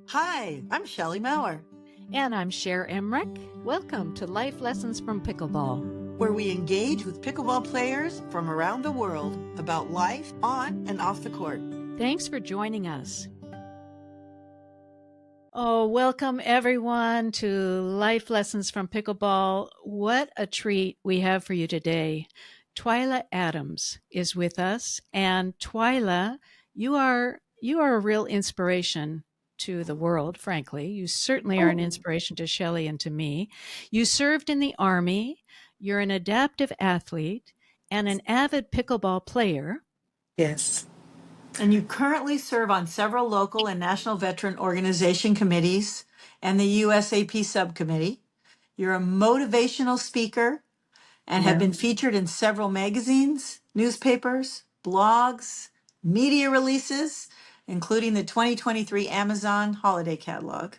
Hi, I'm Shelley Maurer, And I'm Cher Emmerich. Welcome to Life Lessons from Pickleball. where we engage with pickleball players from around the world about life on and off the court. Thanks for joining us. Oh, welcome everyone to Life Lessons from Pickleball. What a treat we have for you today. Twila Adams is with us, and Twila, you are a real inspiration to the world, frankly. You certainly are an Oh, inspiration to Shelley and to me. You served in the Army, you're an adaptive athlete, and an avid pickleball player. Yes. and you currently serve on several local and national veteran organization committees and the USAP subcommittee. You're a motivational speaker and have Yeah. been featured in several magazines, newspapers, blogs, media releases, including the 2023 Amazon Holiday Catalog.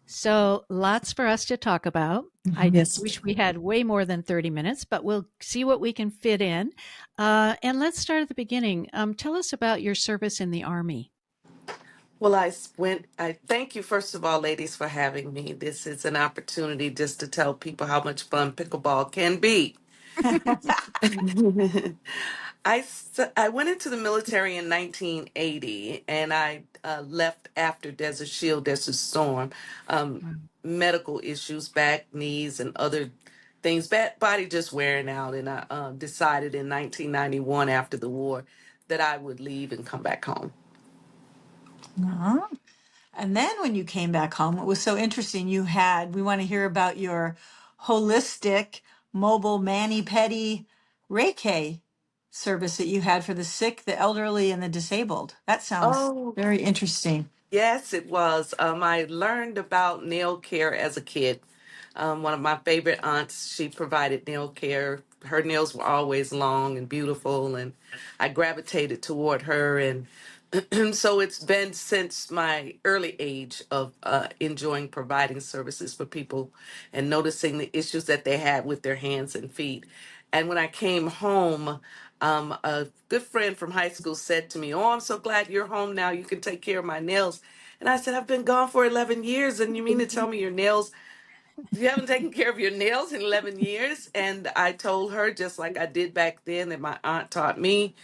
So, lots for us to talk about. I Yes. wish we had way more than 30 minutes, but we'll see what we can fit in. And let's start at the beginning. Tell us about your service in the Army. Well, I thank you, first of all, ladies, for having me. This is an opportunity just to tell people how much fun pickleball can be. I went into the military in 1980 and I left after Desert Shield, Desert Storm. Um, Wow. Medical issues, back, knees, and other things, body just wearing out. And I decided in 1991 after the war that I would leave and come back home. Uh-huh. And then when you came back home, it was so interesting. We want to hear about your holistic mobile mani pedi Reiki service that you had for the sick, the elderly, and the disabled. That sounds Oh, very interesting. yes, it was. I learned about nail care as a kid. One of my favorite aunts, she provided nail care. Her nails were always long and beautiful, and I gravitated toward her. And so it's been since my early age of enjoying providing services for people and noticing the issues that they had with their hands and feet. And when I came home, a good friend from high school said to me, "Oh, I'm so glad you're home now. You can take care of my nails." And I said, "I've been gone for 11 years, and you mean to tell me your nails, you haven't taken care of your nails in 11 years?" And I told her, just like I did back then, that my aunt taught me,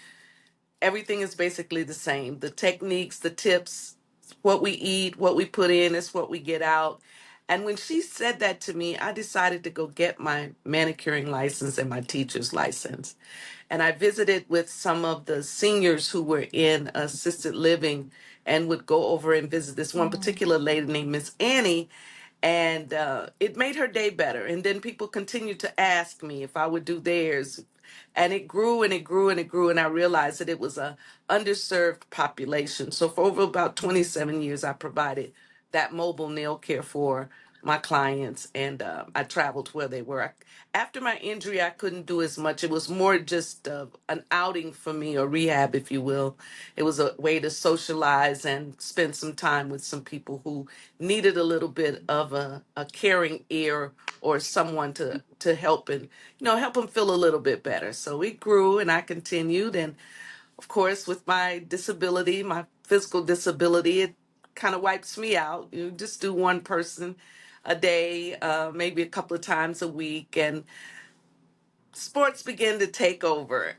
everything is basically the same. The techniques, the tips, what we eat, what we put in is what we get out. And when she said that to me, I decided to go get my manicuring license and my teacher's license. And I visited with some of the seniors who were in assisted living and would go over and visit this one Oh, particular lady named Miss Annie, and it made her day better. And then people continued to ask me if I would do theirs, and it grew and it grew and it grew, and I realized that it was a underserved population. So for over about 27 years, I provided that mobile nail care for my clients, and I traveled where they were. After my injury, I couldn't do as much. It was more just an outing for me, or rehab, if you will. It was a way to socialize and spend some time with some people who needed a little bit of a caring ear or someone to help and help them feel a little bit better. So it grew and I continued, and of course with my disability, my physical disability, it kind of wipes me out. You just do one person a day, maybe a couple of times a week, and sports begin to take over.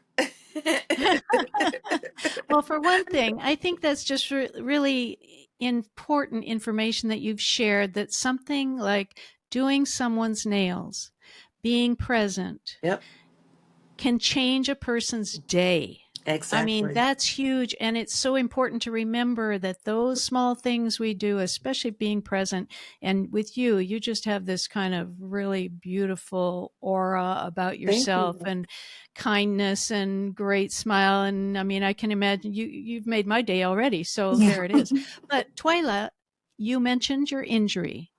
Well, for one thing, I think that's just really important information that you've shared, that something like doing someone's nails, being present, Yep, can change a person's day. I mean, exactly. that's huge. And it's so important to remember that those small things we do, especially being present, and with you, you just have this kind of really beautiful aura about Thank yourself you. and kindness and great smile. And I mean, I can imagine you've made my day already. So yeah. there it is. But Twyla, you mentioned your injury.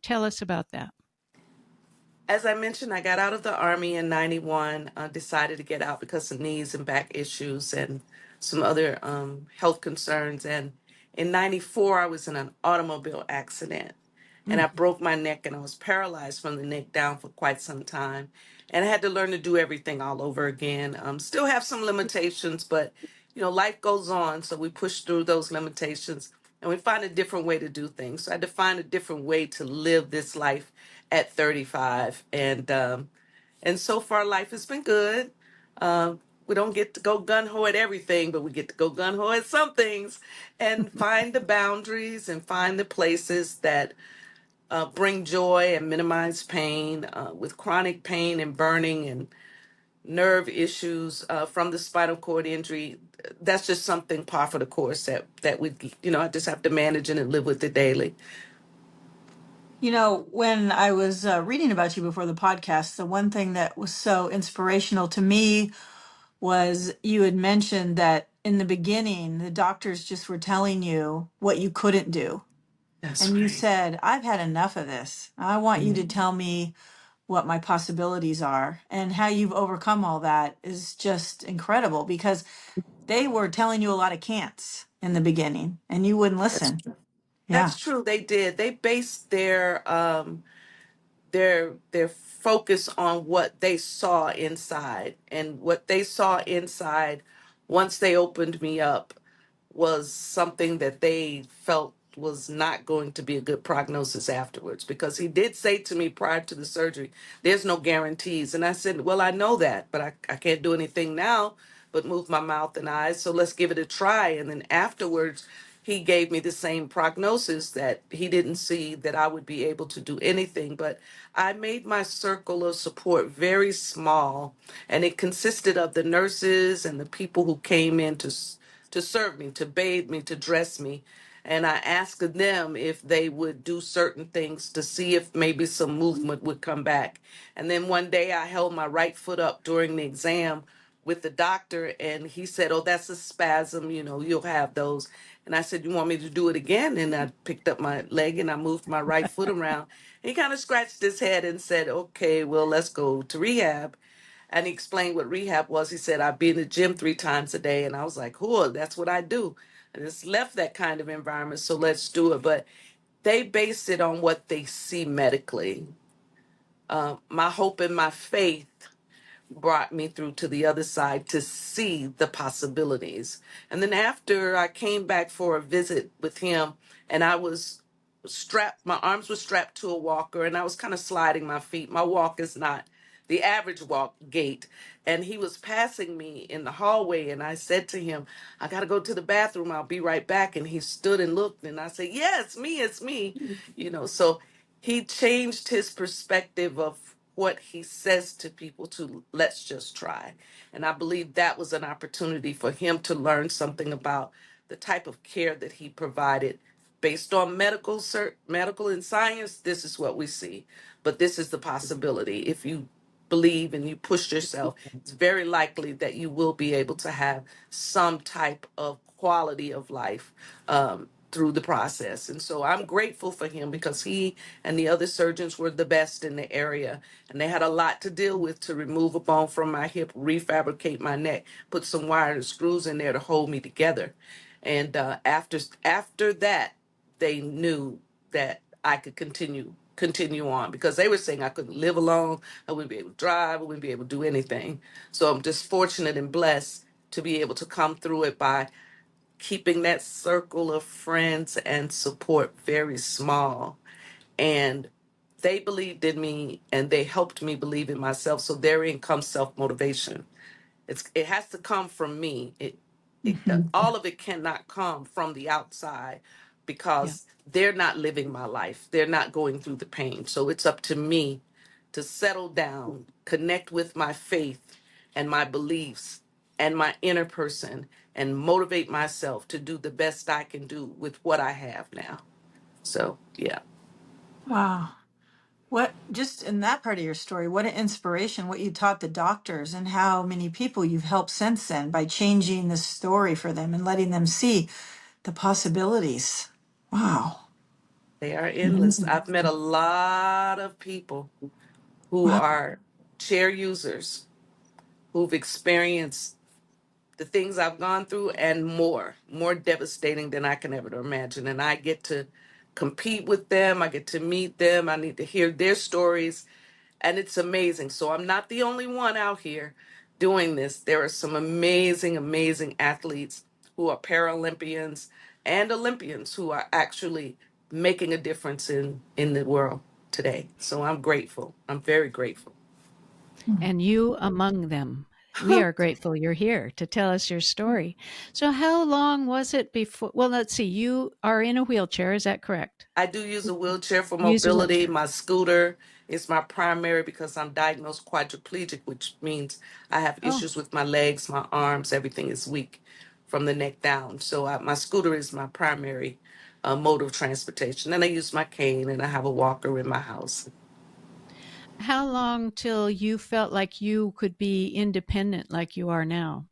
Tell us about that? As I mentioned, I got out of the Army in 91, decided to get out because of knees and back issues and some other health concerns. And in 94, I was in an automobile accident and I broke my neck and I was paralyzed from the neck down for quite some time. And I had to learn to do everything all over again. Still have some limitations, but life goes on. So we push through those limitations. and we find a different way to do things. So I had to find a different way to live this life at 35, and so far life has been good. We don't get to go gun ho at everything, but we get to go gun ho at some things, and find the boundaries and find the places that bring joy and minimize pain. With chronic pain and burning and nerve issues from the spinal cord injury, that's just something par for the course that we, I just have to manage it and live with it daily. You know, when I was reading about you before the podcast, the one thing that was so inspirational to me was you had mentioned that in the beginning, the doctors just were telling you what you couldn't do. That's And you right. said, I've had enough of this. I want you to Mhm. tell me what my possibilities are. And how you've overcome all that is just incredible because they were telling you a lot of can'ts in the beginning and you wouldn't That's, listen. Yeah. that's true. They did. They based their focus on what they saw inside, and what they saw inside once they opened me up was something that they felt was not going to be a good prognosis afterwards, because he did say to me prior to the surgery, there's no guarantees. And I said, well, I know that, but I can't do anything now but move my mouth and eyes, so let's give it a try. And then afterwards he gave me the same prognosis, that he didn't see that I would be able to do anything. But I made my circle of support very small, and it consisted of the nurses and the people who came in to serve me, to bathe me, to dress me. And I asked them if they would do certain things to see if maybe some movement would come back. And then one day I held my right foot up during the exam with the doctor, and he said, oh, that's a spasm, you'll have those. And I said, you want me to do it again? And I picked up my leg and I moved my right foot around. He kind of scratched his head and said, okay, well, let's go to rehab. And he explained what rehab was. He said, I'd be in the gym 3 times a day. And I was like, cool, that's what I do. I just left that kind of environment, so let's do it. But they base it on what they see medically. My hope and my faith brought me through to the other side to see the possibilities. And then after I came back for a visit with him, and I was strapped, my arms were strapped to a walker, and I was kind of sliding my feet. My walk is not the average walk gait. And he was passing me in the hallway, and I said to him, I got to go to the bathroom. I'll be right back. And he stood and looked, and I said, yeah, it's me, so he changed his perspective of what he says to people to let's just try. And I believe that was an opportunity for him to learn something about the type of care that he provided based on medical and science. This is what we see, but this is the possibility. If you believe and you push yourself, it's very likely that you will be able to have some type of quality of life through the process. And so I'm grateful for him, because he and the other surgeons were the best in the area. And they had a lot to deal with, to remove a bone from my hip, refabricate my neck, put some wire and screws in there to hold me together. And after that, they knew that I could continue on, because they were saying I couldn't live alone, I wouldn't be able to drive, I wouldn't be able to do anything. So I'm just fortunate and blessed to be able to come through it by keeping that circle of friends and support very small. And they believed in me and they helped me believe in myself. So therein comes self motivation. It has to come from me. Mhm. All of it cannot come from the outside, Yeah. because they're not living my life. They're not going through the pain. So it's up to me to settle down, connect with my faith and my beliefs and my inner person, and motivate myself to do the best I can do with what I have now. So, yeah. Wow. What, just in that part of your story, what an inspiration, what you taught the doctors and how many people you've helped since then by changing the story for them and letting them see the possibilities. Wow. They are endless. Amazing. I've met a lot of people who Wow. are chair users, who've experienced the things I've gone through and more devastating than I can ever imagine. And I get to compete with them. I get to meet them. I need to hear their stories. And it's amazing. So I'm not the only one out here doing this. There are some amazing, amazing athletes who are Paralympians and Olympians who are actually making a difference in the world today. So I'm grateful. I'm very grateful. And you among them. We are grateful you're here to tell us your story. So, how long was it before? Well, let's see. You are in a wheelchair. Is that correct? I do use a wheelchair for Use a mobility. wheelchair. My scooter is my primary because I'm diagnosed quadriplegic, which means I have Oh, issues with my legs, my arms, everything is weak from the neck down. So my scooter is my primary mode of transportation. And I use my cane and I have a walker in my house. how long till you felt like you could be independent like you are now?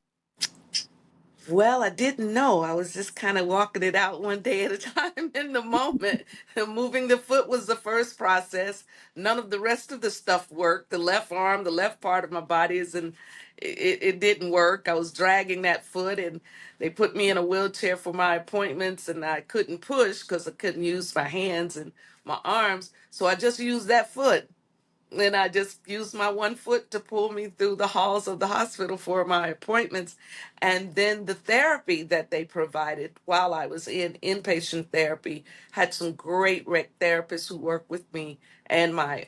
Well, I didn't know. I was just kind of walking it out one day at a time in the moment. Moving the foot was the first process. None of the rest of the stuff worked. The left arm, the left part of my body is in, it didn't work. I was dragging that foot and they put me in a wheelchair for my appointments and I couldn't push because I couldn't use my hands and my arms. So I just used that foot. And I just used my one foot to pull me through the halls of the hospital for my appointments. And then the therapy that they provided while I was in inpatient therapy had some great rec therapists who worked with me and my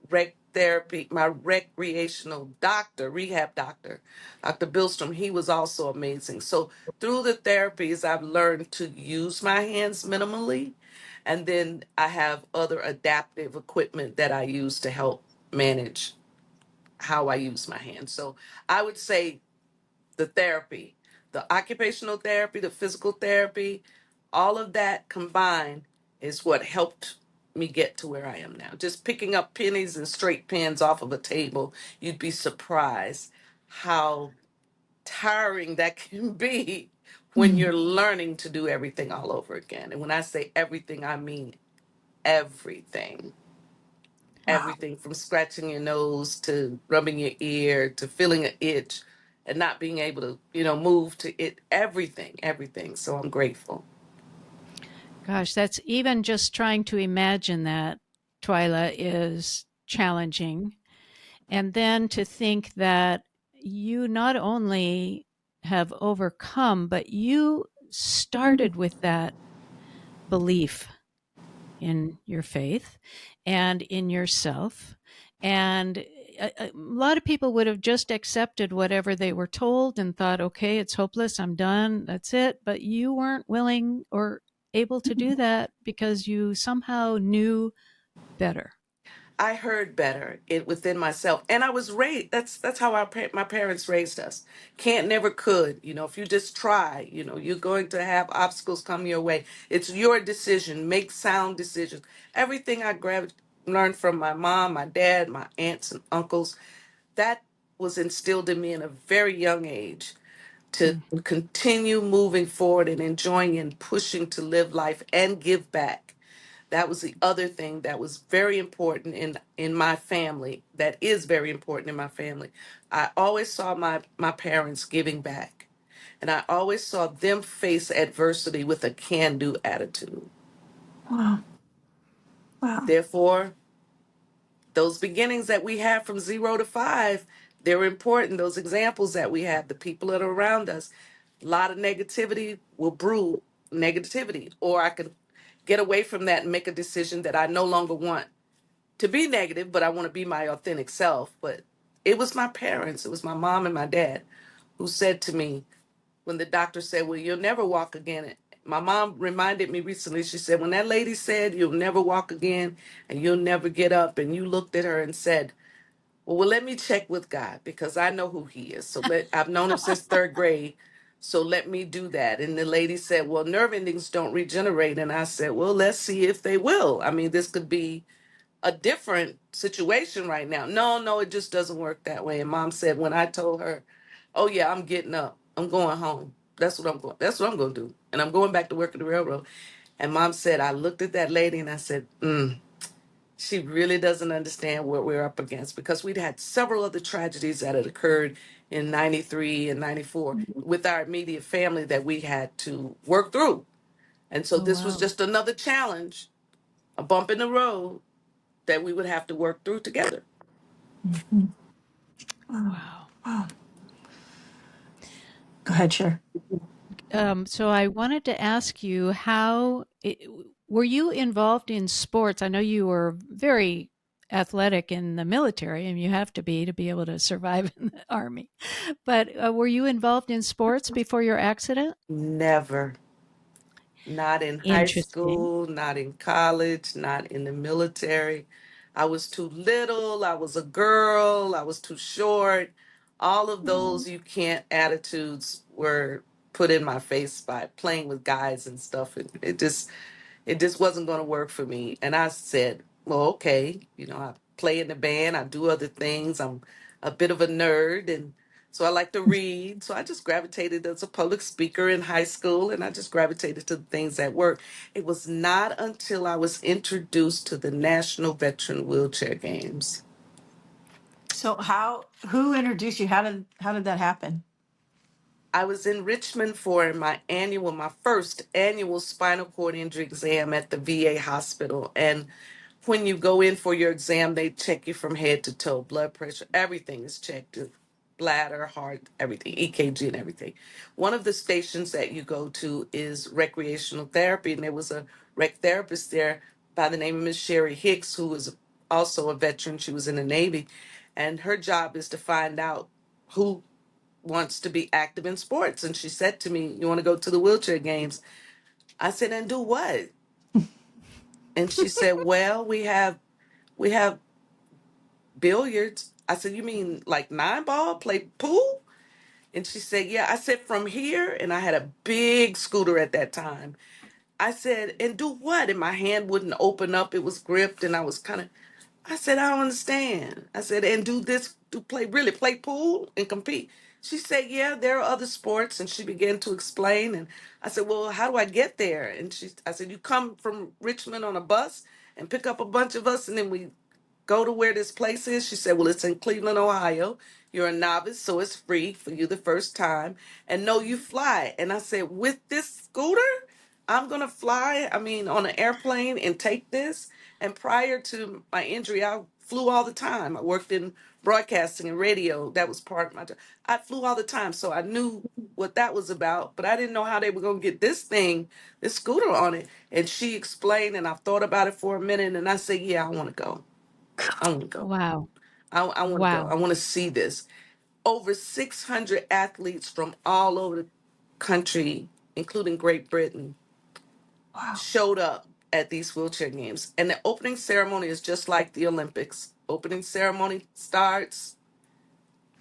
rec therapy, my recreational doctor, rehab doctor, Dr. Billstrom, he was also amazing. So through the therapies, I've learned to use my hands minimally, and then I have other adaptive equipment that I use to help manage how I use my hands. So I would say the therapy, the occupational therapy, the physical therapy, all of that combined is what helped me get to where I am now. Just picking up pennies and straight pins off of a table, you'd be surprised how tiring that can be when Mm. you're learning to do everything all over again. And when I say everything, I mean everything. Wow. Everything from scratching your nose to rubbing your ear to feeling an itch and not being able to, move to it. Everything, everything. So I'm grateful. Gosh, that's even just trying to imagine that, Twyla, is challenging. And then to think that you not only have overcome, but you started with that belief in your faith and in yourself. And a lot of people would have just accepted whatever they were told and thought, okay, it's hopeless, I'm done, that's it. But you weren't willing or able to do that because you somehow knew better. I heard better it within myself, and I was raised. That's how my parents raised us. Can't, never, could. If you just try, you're going to have obstacles come your way. It's your decision. Make sound decisions. Everything I learned from my mom, my dad, my aunts and uncles, that was instilled in me in a very young age to Mm. continue moving forward and enjoying and pushing to live life and give back. That was the other thing that was very important in my family. That is very important in my family. I always saw my parents giving back, and I always saw them face adversity with a can-do attitude. Wow. Wow. Therefore, those beginnings that we have from 0 to 5, they're important. Those examples that we have, the people that are around us, a lot of negativity will brew negativity, or I could get away from that and make a decision that I no longer want to be negative, but I want to be my authentic self. But it was my parents, it was my mom and my dad who said to me when the doctor said, well, you'll never walk again. My mom reminded me recently, she said, when that lady said you'll never walk again and you'll never get up, and you looked at her and said, well, let me check with God because I know who he is. I've known him since third grade. So let me do that. And the lady said, well, nerve endings don't regenerate. And I said, well, let's see if they will. I mean, this could be a different situation right now. No, no, it just doesn't work that way. And mom said, when I told her, oh yeah, I'm getting up, I'm going home. That's what I'm going to do. And I'm going back to work at the railroad. And mom said, I looked at that lady and I said, she really doesn't understand what we're up against, because we'd had several other tragedies that had occurred in 93 and 94 with our immediate family that we had to work through. And so Oh, this was wow. just another challenge, a bump in the road that we would have to work through together. Mhm. Wow. Wow. Wow. Go ahead, Cher. So I wanted to ask you were you involved in sports? I know you were very athletic in the military, and you have to be able to survive in the army. But were you involved in sports before your accident? Never. Not in high Interesting. school, not in college, not in the military. I was too little, I was a girl, I was too short. All of Oh. those you can't attitudes were put in my face by playing with guys and stuff. It just wasn't going to work for me. And I said, well, okay, I play in the band, I do other things. I'm a bit of a nerd, and so I like to read. So I just gravitated as a public speaker in high school, and I just gravitated to the things that work. It was not until I was introduced to the National Veteran Wheelchair Games. So who introduced you? How did that happen? I was in Richmond for my first annual spinal cord injury exam at the VA hospital. And when you go in for your exam, they check you from head to toe, blood pressure, everything is checked, bladder, heart, everything, EKG and everything. One of the stations that you go to is recreational therapy, and there was a rec therapist there by the name of Miss Sherry Hicks, who was also a veteran. She was in the Navy, and her job is to find out who wants to be active in sports. And she said to me, "You want to go to the wheelchair games?" I said, "And do what?" And she said, "Well, we have billiards." I said, "You mean like nine ball, play pool?" And she said, "Yeah." I said, "From here," and I had a big scooter at that time. I said, "And do what?" And my hand wouldn't open up. It was gripped, and I was kind of, I said, "I don't understand." I said, "And do this, really play pool and compete?" She said, "Yeah, there are other sports." And she began to explain. And I said, "Well, how do I get there?" And I said, "You come from Richmond on a bus and pick up a bunch of us, and then we go to where this place is." She said, "Well, it's in Cleveland, Ohio. You're a novice, so it's free for you the first time. And no, you fly." And I said, "With this scooter, I'm going to fly, I mean, on an airplane and take this?" And prior to my injury, I flew all the time. I worked in broadcasting and radio. That was part of my job. I flew all the time. So I knew what that was about, but I didn't know how they were going to get this scooter on it. And she explained, and I thought about it for a minute, and I said, "Yeah, I want to go. I want to go. Wow. I want to go. I Wow. want to see this." Over 600 athletes from all over the country, including Great Britain, Wow. showed up at these wheelchair games. And the opening ceremony is just like the Olympics. Opening ceremony starts,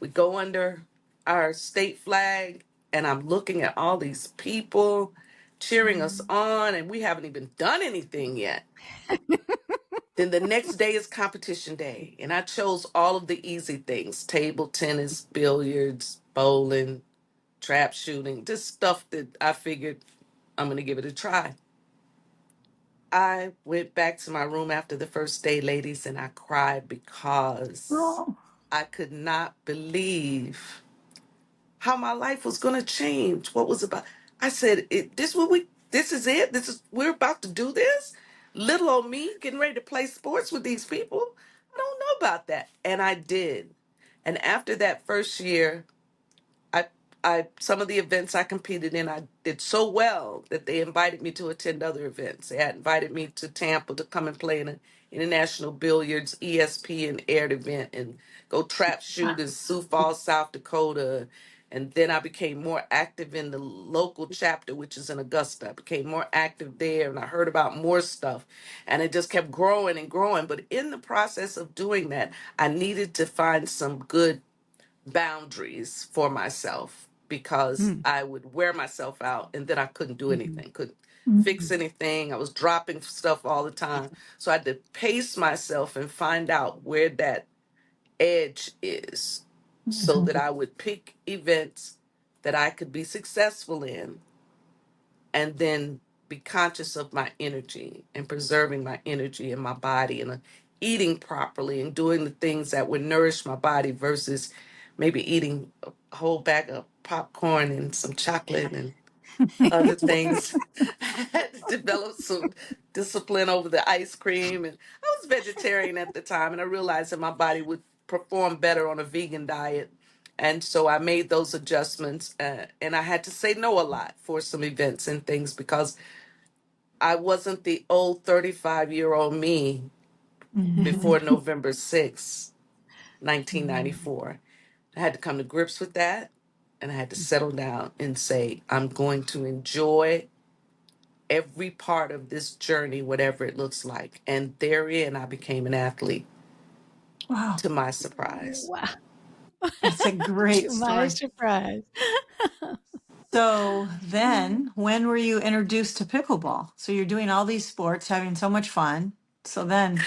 we go under our state flag, and I'm looking at all these people cheering us on, and we haven't even done anything yet. Then the next day is competition day, and I chose all of the easy things: table tennis, billiards, bowling, trap shooting, just stuff that I figured I'm going to give it a try. I went back to my room after the first day, ladies, and I cried because Oh. I could not believe how my life was going to change. What was about? I said, this is it. We're about to do this. Little old me getting ready to play sports with these people. I don't know about that. And I did. And after that first year, I some of the events I competed in, I did so well that they invited me to attend other events. They had invited me to Tampa to come and play in an international billiards ESPN aired event and go trap shoot in Sioux Falls, South Dakota. And then I became more active in the local chapter, which is in Augusta. I became more active there, and I heard about more stuff. And it just kept growing and growing. But in the process of doing that, I needed to find some good boundaries for myself because Mm. I would wear myself out and then I couldn't do Mhm. anything, couldn't fix Mhm. anything. I was dropping stuff all the time. So I had to pace myself and find out where that edge is so that Mhm. I would pick events that I could be successful in and then be conscious of my energy and preserving my energy in my body and eating properly and doing the things that would nourish my body versus maybe eating a whole bag of popcorn and some chocolate and other things. I had to develop some discipline over the ice cream. And I was vegetarian at the time, and I realized that my body would perform better on a vegan diet. And so I made those adjustments, and I had to say no a lot for some events and things because I wasn't the old 35-year-old me before November 6th, 1994. I had to come to grips with that, and I had to settle down and say, I'm going to enjoy every part of this journey, whatever it looks like. And therein, I became an athlete, Wow, to my surprise. Wow. that's a great To my story. surprise. So then, when were you introduced to pickleball? So you're doing all these sports, having so much fun. So then,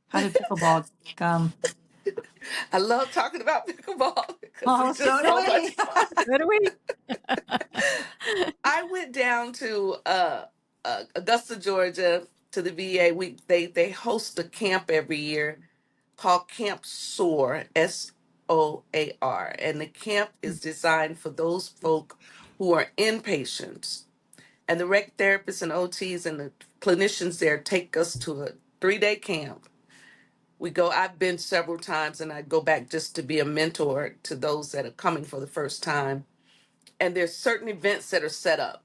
how did pickleball come? I love talking about pickleball because Oh, it's just so do so much we. fun. So do we? I went down to Augusta, Georgia, to the VA. They host a camp every year called Camp SOAR, SOAR, and the camp is designed for those folk who are inpatients. And the rec therapists and OTs and the clinicians there take us to a 3-day camp. We go. I've been several times, and I go back just to be a mentor to those that are coming for the first time. And there's certain events that are set up,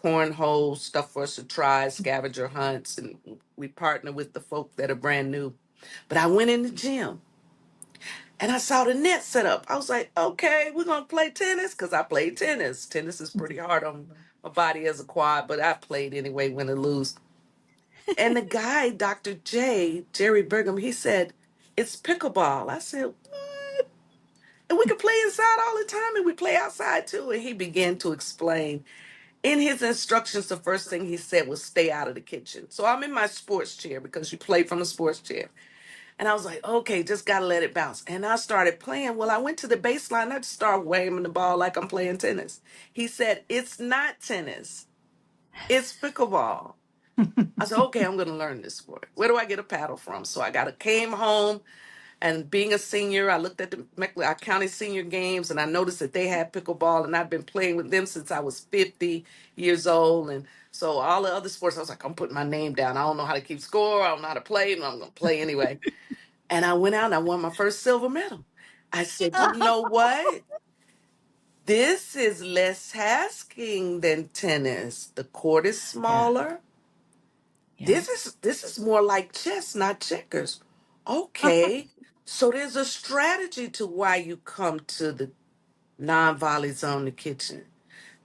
cornhole stuff for us to try, scavenger hunts, and we partner with the folk that are brand new. But I went in the gym and I saw the net set up. I was like, okay, we're gonna play tennis because I played tennis. Tennis is pretty hard on my body as a quad, but I played anyway, win or lose. And the guy, Dr. Jerry Brigham, he said, it's pickleball. I said, what? And we could play inside all the time, and we play outside too. And he began to explain. In his instructions, the first thing he said was stay out of the kitchen. So I'm in my sports chair because you play from a sports chair. And I was like, okay, just got to let it bounce. And I started playing. Well, I went to the baseline. I just started waving the ball like I'm playing tennis. He said, it's not tennis, it's pickleball. I said, okay, I'm going to learn this sport. Where do I get a paddle from? So came home, and being a senior, I looked at the County Senior Games, and I noticed that they had pickleball, and I've been playing with them since I was 50 years old. And so all the other sports, I was like, I'm putting my name down. I don't know how to keep score. I don't know how to play, and I'm going to play anyway. And I went out and I won my first silver medal. I said, you know what? This is less tasking than tennis. The court is Yeah. smaller. Yeah. This is more like chess, not checkers. Okay. So there's a strategy to why you come to the non-volley zone, the kitchen.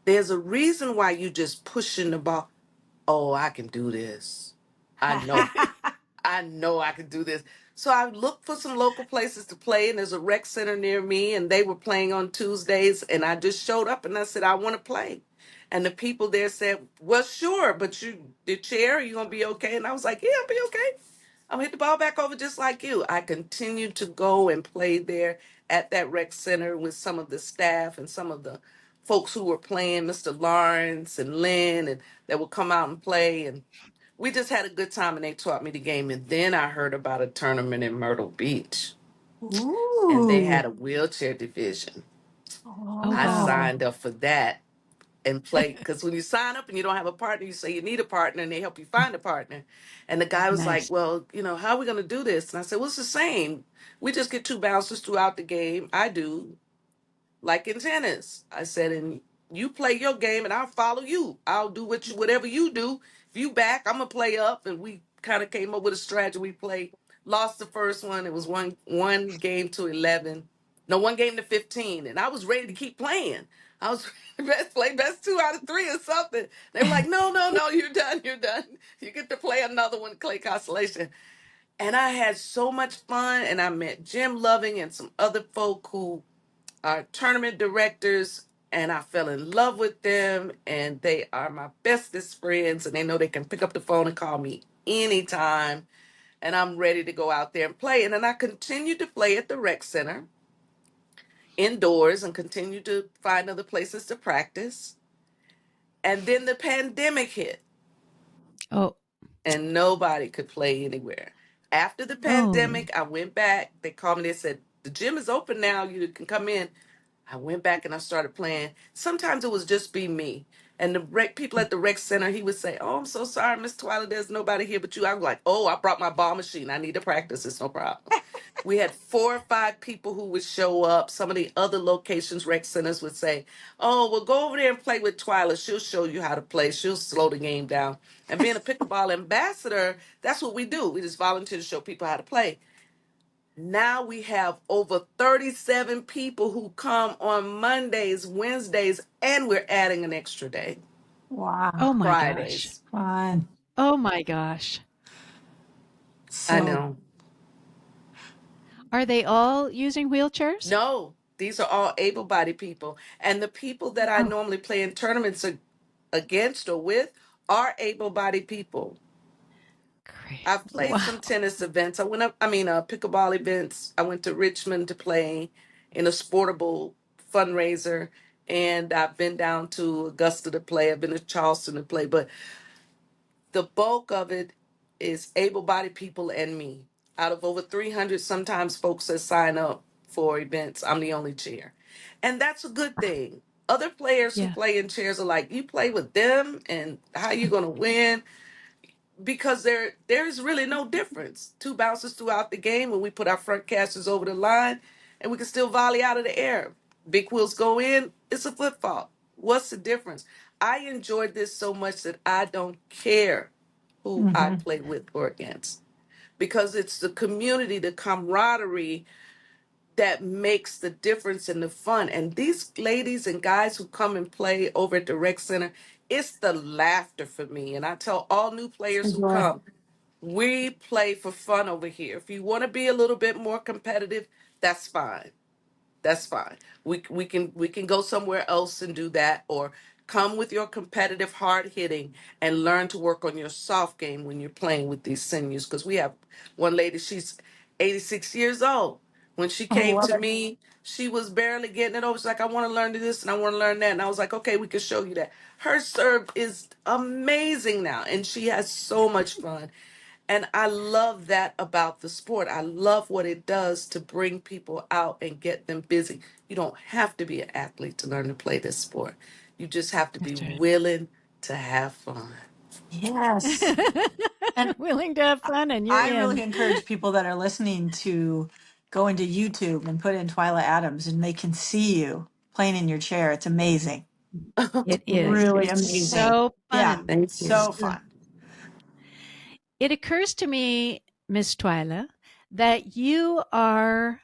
There's a reason why you just pushing the ball. Oh, I can do this. I know. I know I could do this. So I looked for some local places to play, and there's a rec center near me, and they were playing on Tuesdays, and I just showed up and I said, I want to play. And the people there said, well, sure, but the chair, you gonna be okay? And I was like, yeah, I'll be okay. I'm gonna hit the ball back over just like you. I continued to go and play there at that rec center with some of the staff and some of the folks who were playing, Mr. Lawrence and Lynn, and that would come out and play. And we just had a good time, and they taught me the game. And then I heard about a tournament in Myrtle Beach, and they Ooh. had a wheelchair division. Oh, I wow. Oh. signed up for that and played, because when you sign up and you don't have a partner, you say you need a partner, and they help you find a partner. And the guy was like, Nice. well, how are we going to do this? And I said, well, it's the same. We just get two bouncers throughout the game. I do, like in tennis. I said, and you play your game and I'll follow you. I'll do whatever you do. If you back, I'm gonna play up. And we kind of came up with a strategy. We played, lost the first one. It was one game to 11. No, one game to 15. And I was ready to keep playing. I was best 2 out of 3 or something. They were like, no, no, no, you're done, you're done. You get to play another one, Clay Constellation. And I had so much fun, and I met Jim Loving and some other folk who are tournament directors, and I fell in love with them, and they are my bestest friends, and they know they can pick up the phone and call me anytime, and I'm ready to go out there and play. And then I continued to play at the rec center indoors and continue to find other places to practice. And then the pandemic hit, Oh, and nobody could play anywhere. After the oh, pandemic, I went back. They called me. They said, the gym is open now. You can come in. I went back and I started playing. Sometimes it was just be me. And the rec people at the rec center, he would say, "Oh, I'm so sorry, Miss Twila, there's nobody here but you." I was like, "Oh, I brought my ball machine. I need to practice. It's no problem." We had 4 or 5 people who would show up. Some of the other locations, rec centers would say, "Oh, well, go over there and play with Twila. She'll show you how to play. She'll slow the game down." And being a pickleball ambassador, that's what we do. We just volunteer to show people how to play. Now we have over 37 people who come on Mondays, Wednesdays, and we're adding an extra day, Wow. Oh my gosh. Fridays. Fun. Oh my gosh. I So, know. Are they all using wheelchairs? No, these are all able bodied people. And the people that I oh, normally play in tournaments against or with are able bodied people. Great. I've played some Wow. tennis events. Pickleball events. I went to Richmond to play in a sportable fundraiser. And I've been down to Augusta to play. I've been to Charleston to play. But the bulk of it is able-bodied people and me. Out of over 300, sometimes folks that sign up for events, I'm the only chair. And that's a good thing. Other players who Yeah. play in chairs are like, you play with them and how you going to win? Because there's really no difference. 2 bounces throughout the game when we put our front casters over the line and we can still volley out of the air. Big wheels go in, it's a flip flop. What's the difference? I enjoyed this so much that I don't care who I hmm play with or against because it's the community, the camaraderie that makes the difference in the fun. And these ladies and guys who come and play over at the rec center, it's the laughter for me. And I tell all new players who enjoy. come, we play for fun over here. If you want to be a little bit more competitive, that's fine. That's fine. We can go somewhere else and do that, or come with your competitive hard hitting and learn to work on your soft game when you're playing with these seniors. Because we have one lady, she's 86 years old. When she I came love to it. me, she was barely getting it over. She's like, "I want to learn this and I want to learn that." And I was like, "Okay, we can show you that." Her serve is amazing now, and she has so much fun. And I love that about the sport. I love what it does to bring people out and get them busy. You don't have to be an athlete to learn to play this sport. You just have to be That's right. willing to have fun. Yes. And Willing to have fun and you're I in. really encourage people that are listening to go into YouTube and put in Twila Adams and they can see you playing in your chair. It's amazing. It is. Really It's amazing. so Yeah. fun. Thank you. So fun. It occurs to me, Miss Twyla, that you are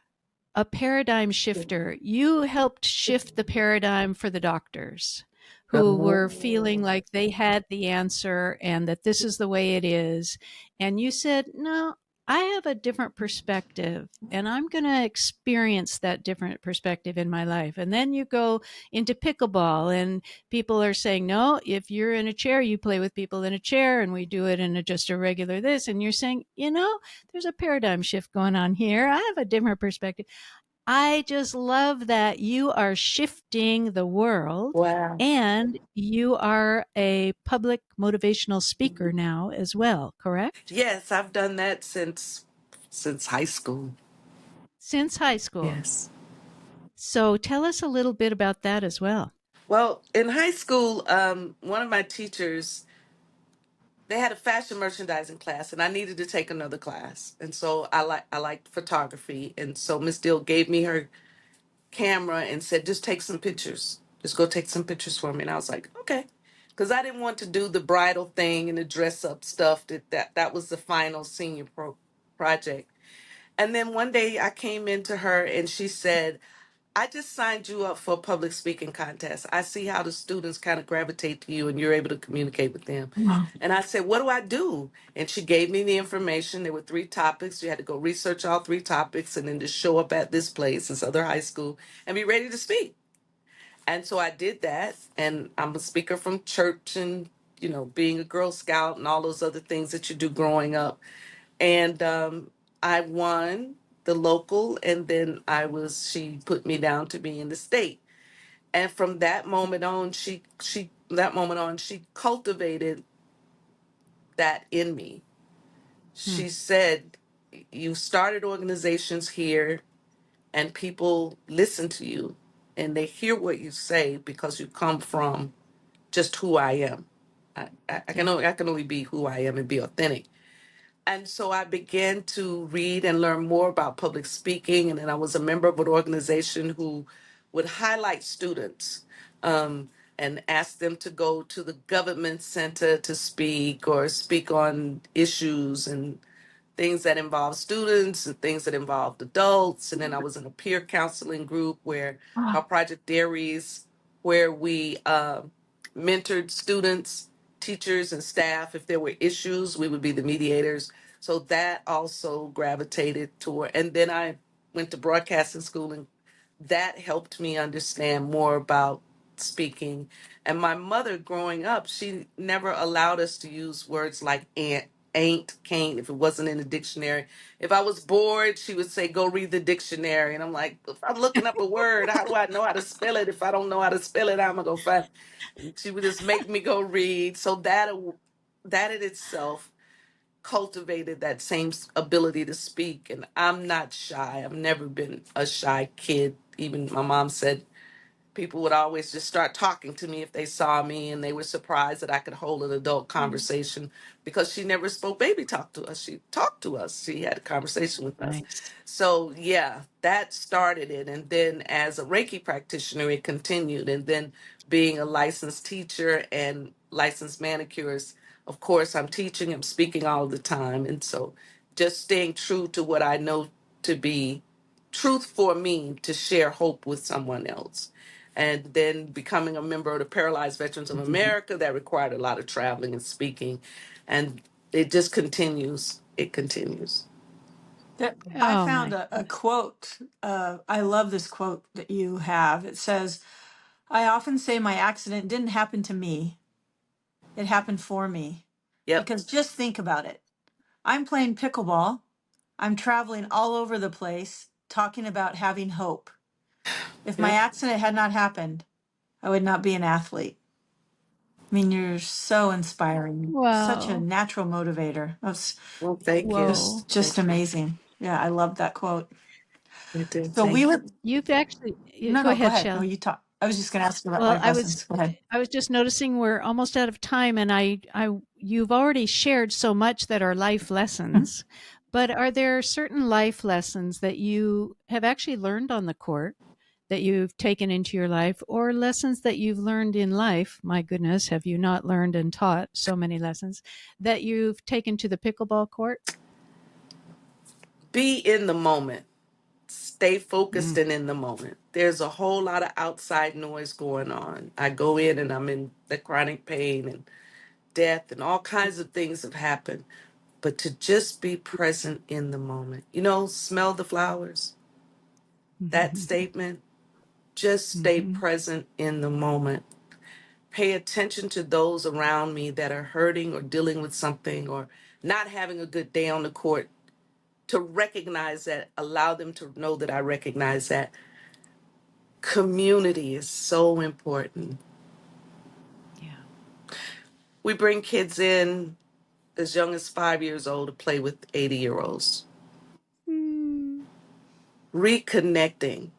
a paradigm shifter. You helped shift the paradigm for the doctors who were feeling Oh, like they had the answer and that this is the way it is. And you said, no, I have a different perspective and I'm going to experience that different perspective in my life. And then you go into pickleball and people are saying, no, if you're in a chair, you play with people in a chair and we do it in just a regular this. And you're saying, there's a paradigm shift going on here. I have a different perspective. I just love that you are shifting the world wow. and you are a public motivational speaker now as well, correct? Yes, I've done that since high school. Since high school. Yes. So tell us a little bit about that as well. Well, in high school, one of my teachers, they had a fashion merchandising class and I needed to take another class. And so I liked photography. And so Miss Dill gave me her camera and said, "Just take some pictures. Just go take some pictures for me." And I was like, "Okay." Because I didn't want to do the bridal thing and the dress up stuff. That was the final senior project. And then one day I came into her and she said, "I just signed you up for a public speaking contest. I see how the students kind of gravitate to you and you're able to communicate with them." Wow. And I said, "What do I do?" And she gave me the information. There were 3 topics. You had to go research all 3 topics and then just show up at this place, this other high school, and be ready to speak. And so I did that. And I'm a speaker from church and, being a Girl Scout and all those other things that you do growing up. And I won the local, and then she put me down to be in the state. And from that moment on, she cultivated that in me. Hmm. She said, "You started organizations here and people listen to you and they hear what you say because you come from just who I am. Yeah. I can only be who I am and be authentic. And so I began to read and learn more about public speaking. And then I was a member of an organization who would highlight students and ask them to go to the government center to speak or speak on issues and things that involve students and things that involved adults. And then I was in a peer counseling group where Ah, our Project Dairies, where we mentored students, teachers, and staff. If there were issues, we would be the mediators. So that also gravitated toward. And then I went to broadcasting school, and that helped me understand more about speaking. And my mother, growing up, she never allowed us to use words like ain't, can't, if it wasn't in the dictionary. If I was bored, she would say, go read the dictionary. And I'm like, if I'm looking up a word, how do I know how to spell it? If I don't know how to spell it, I'm going to go find. And she would just make me go read. So that in itself cultivated that same ability to speak. And I'm not shy. I've never been a shy kid. Even my mom said people would always just start talking to me if they saw me, and they were surprised that I could hold an adult conversation because she never spoke baby talk to us. She talked to us. She had a conversation with us. Nice. So yeah, that started it. And then as a Reiki practitioner, it continued. And then being a licensed teacher and licensed manicurist, of course, I'm teaching, I'm speaking all the time. And so just staying true to what I know to be truth for me to share hope with someone else. And then becoming a member of the Paralyzed Veterans of America, that required a lot of traveling and speaking. And it just continues. It continues. I Oh found my a goodness. quote. I love this quote that you have. It says, I often say my accident didn't happen to me, it happened for me. Yep. Because just think about it. I'm playing pickleball, I'm traveling all over the place talking about having hope. If my Yep. accident had not happened, I would not be an athlete. I mean, you're so inspiring, such a Wow. natural motivator. That's Well, thank you. Whoa. just Thank you. amazing. Yeah, I love that quote. You did. So we Thank would, you. You've actually no, go no, go ahead, ahead. No, Shelley. you talk. I was just going to ask you about Well, life lessons. Go ahead. I was just noticing we're almost out of time, and you've already shared so much that are life lessons. But are there certain life lessons that you have actually learned on the court that you've taken into your life, or lessons that you've learned in life? My goodness, have you not learned and taught so many lessons that you've taken to the pickleball court? Be in the moment. Stay focused Mm, and in the moment. There's a whole lot of outside noise going on. I go in and I'm in the chronic pain and death and all kinds of things have happened. But to just be present in the moment. Smell the flowers. That statement, just stay mhm. present in the moment. Pay attention to those around me that are hurting or dealing with something or not having a good day on the court. To recognize that, allow them to know that I recognize that. Community is so important. Yeah. We bring kids in as young as 5 years old to play with 80-year-olds. Mm, Reconnecting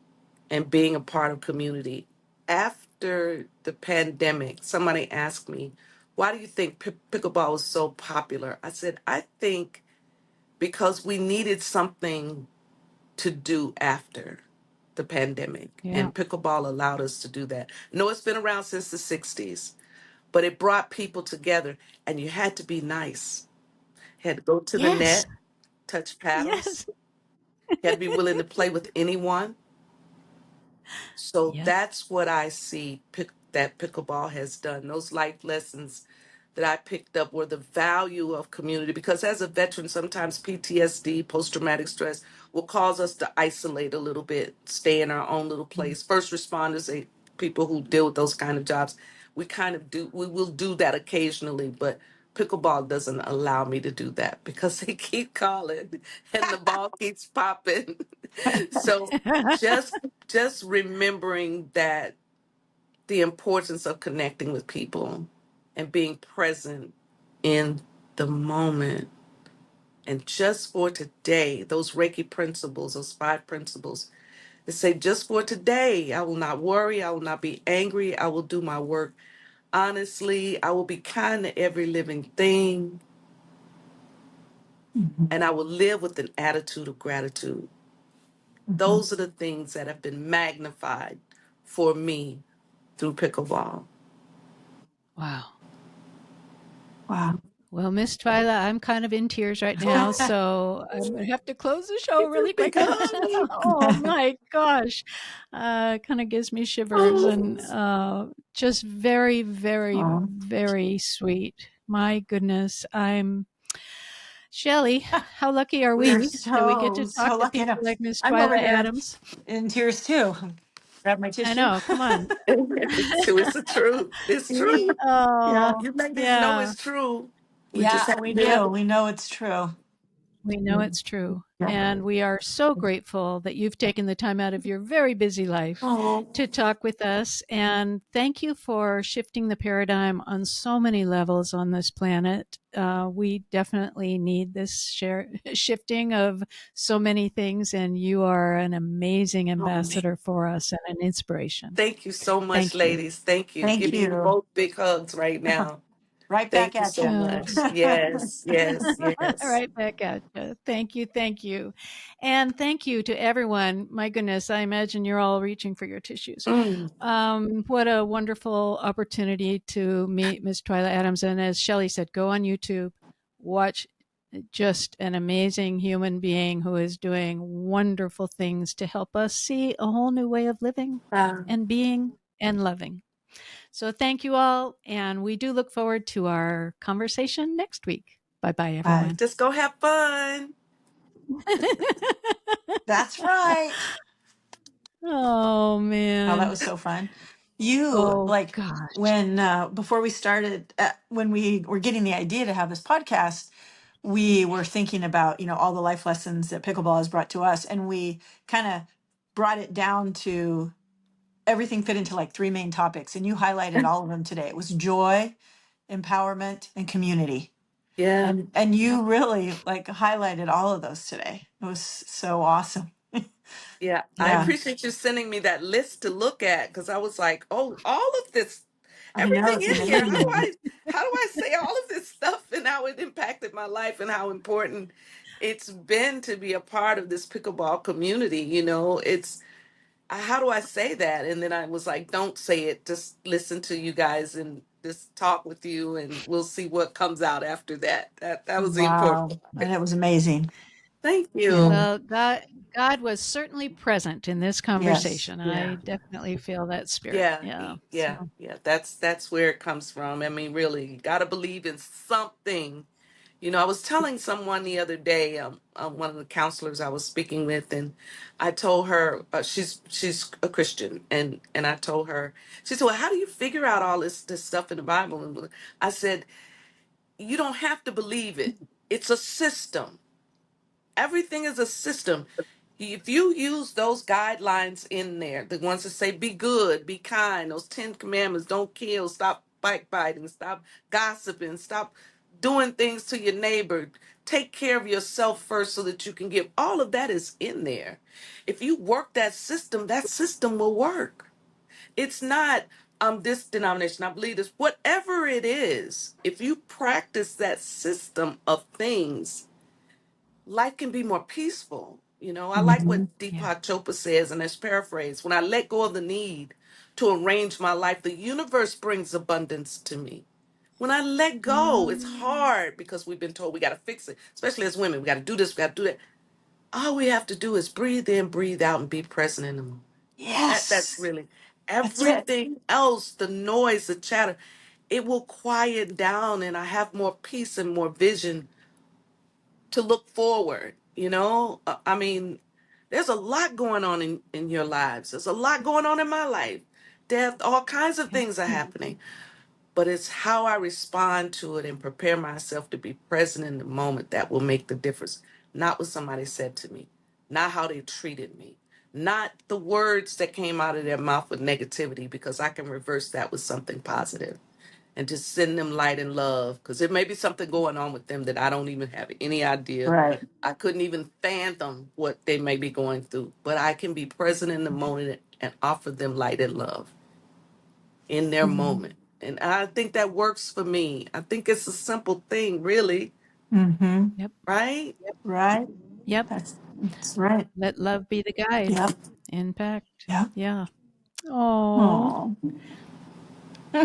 and being a part of community. After the pandemic, somebody asked me, why do you think pickleball was so popular? I said, I think because we needed something to do after the pandemic, yeah. and pickleball allowed us to do that. No, it's been around since the 60s, but it brought people together, and you had to be nice. You had to go to the Yes. net, touch paddles. Yes. You had to be willing to play with anyone. So Yep. that's what I see that pickleball has done. Those life lessons that I picked up were the value of community, because as a veteran, sometimes PTSD, post traumatic stress, will cause us to isolate a little bit, stay in our own little place. First responders, people who deal with those kind of jobs, we will do that occasionally, but pickleball doesn't allow me to do that because they keep calling and the ball keeps popping. So just just remembering that the importance of connecting with people and being present in the moment. And just for today, those Reiki principles, those 5 principles, they say, just for today, I will not worry, I will not be angry, I will do my work. Honestly, I will be kind to every living thing, Mhm. and I will live with an attitude of gratitude. Mhm. Those are the things that have been magnified for me through pickleball. Wow. Wow. Well, Miss Twyla, I'm kind of in tears right now, so I'm gonna have to close the show It's really quick. becoming. Oh my gosh, kind of gives me shivers, and Oh, just very, very, Oh, very sweet. My goodness, I'm Shelley. How lucky are we are we that we get so, to so talk to lucky. people To, like Miss I'm Twyla over here Adams? in tears too. Grab my I tissue. know. Come on. it's the truth. It's true. Yeah. Oh, You ladies know yeah. it's true. We just Yeah, have we to live do. it. We know it's true. We know it's true. Yeah. And we are so grateful that you've taken the time out of your very busy life Oh, to talk with us. And thank you for shifting the paradigm on so many levels on this planet. We definitely need this shifting of so many things. And you are an amazing oh, ambassador for us and an inspiration. thank you so much, Thank you. ladies. Thank you. Thank Giving you you. both big hugs right now. Right back Thank you at so you. Oh. much. Yes, yes, yes. Right back at you. Thank you. Thank you. And thank you to everyone. My goodness, I imagine you're all reaching for your tissues. Mm, What a wonderful opportunity to meet Miss Twila Adams. And as Shelley said, go on YouTube, watch just an amazing human being who is doing wonderful things to help us see a whole new way of living uh, and being and loving. So thank you all. And we do look forward to our conversation next week. Bye bye, Bye. everyone. just go have fun. That's right. Oh, Oh, that man. was so fun. You Oh, like gosh. when before we started when we were getting the idea to have this podcast, we were thinking about, all the life lessons that pickleball has brought to us, and we kind of brought it down to everything fit into like three main topics, and you highlighted all of them today. It was joy, empowerment, and community. Yeah, And you really like highlighted all of those today. It was so awesome. yeah. I Yeah, appreciate you sending me that list to look at because I was like, oh, all of this, I know, everything it's in here. amazing. How do I say all of this stuff and how it impacted my life and how important it's been to be a part of this pickleball community. It's how do I say that? And then I was like, don't say it. Just listen to you guys and just talk with you, and we'll see what comes out after that. That was the Wow. important And part. it was amazing. Thank Yeah. you. Well, God was certainly present in this Yes. conversation. Yeah. I definitely feel that spirit. Yeah, Yeah. yeah, So, yeah. That's where it comes from. I mean, really, you got to believe in something. I was telling someone the other day, one of the counselors I was speaking with, and I told her she's a Christian, and I told her, she said, "Well, how do you figure out all this stuff in the Bible?" And I said, "You don't have to believe it. It's a system. Everything is a system. If you use those guidelines in there, the ones that say be good, be kind, those 10 commandments, don't kill, stop backbiting, stop gossiping, stop doing things to your neighbor, take care of yourself first so that you can give, all of that is in there. If you work that system will work. It's not this denomination, I believe this, whatever it is, if you practice that system of things, life can be more peaceful. I like Hmm. what yeah. Deepak Chopra says, and that's paraphrased. When I let go of the need to arrange my life, the universe brings abundance to me. When I let go, it's hard because we've been told we got to fix it, especially as women. We got to do this, we got to do that. All we have to do is breathe in, breathe out, and be present in the moment. That's Yes. really That's it. everything else, the noise, the chatter, it will quiet down, and I have more peace and more vision to look forward. I mean, there's a lot going on in your lives. There's a lot going on in my life. Death, all kinds of Yeah. things are happening. But it's how I respond to it and prepare myself to be present in the moment that will make the difference. Not what somebody said to me, not how they treated me, not the words that came out of their mouth with negativity, because I can reverse that with something positive and just send them light and love, because there may be something going on with them that I don't even have any idea. Right. I couldn't even fathom what they may be going through, but I can be present in the moment and offer them light and love in their Mhm. moment. And I think that works for me. I think it's a simple thing, really, Mm-hmm. Yep. right? Right. Yep. That's right. Let love be the guide. Yep. Impact. Yep. Yeah. Oh, Oh.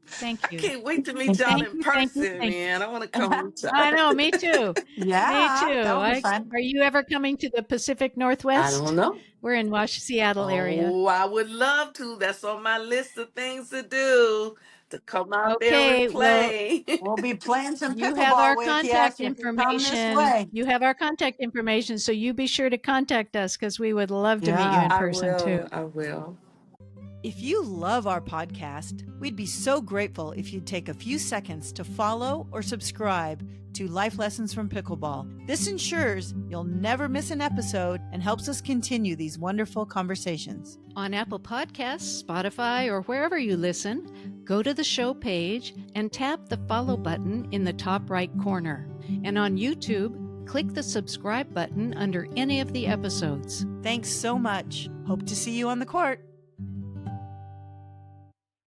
thank I you. can't wait to meet y'all Thank in you. Thank you. person, Thank you. man. I want to come meet I y'all. know. Me too. Me Yeah, too. that'll be fun. Are you ever coming to the Pacific I don't Northwest? know. We're in Seattle area. Oh, I would love to. That's on my list of things to do, to come out there and Okay. Well, play. We'll be playing some you have our pickleball with you contact if you come this information. way. You have our contact information. So you be sure to contact us because we would love to meet you Yeah. in I person too. will. I will. If you love our podcast, we'd be so grateful if you'd take a few seconds to follow or subscribe to Life Lessons from Pickleball. This ensures you'll never miss an episode and helps us continue these wonderful conversations. On Apple Podcasts, Spotify, or wherever you listen, go to the show page and tap the follow button in the top right corner. And on YouTube, click the subscribe button under any of the episodes. Thanks so much. Hope to see you on the court.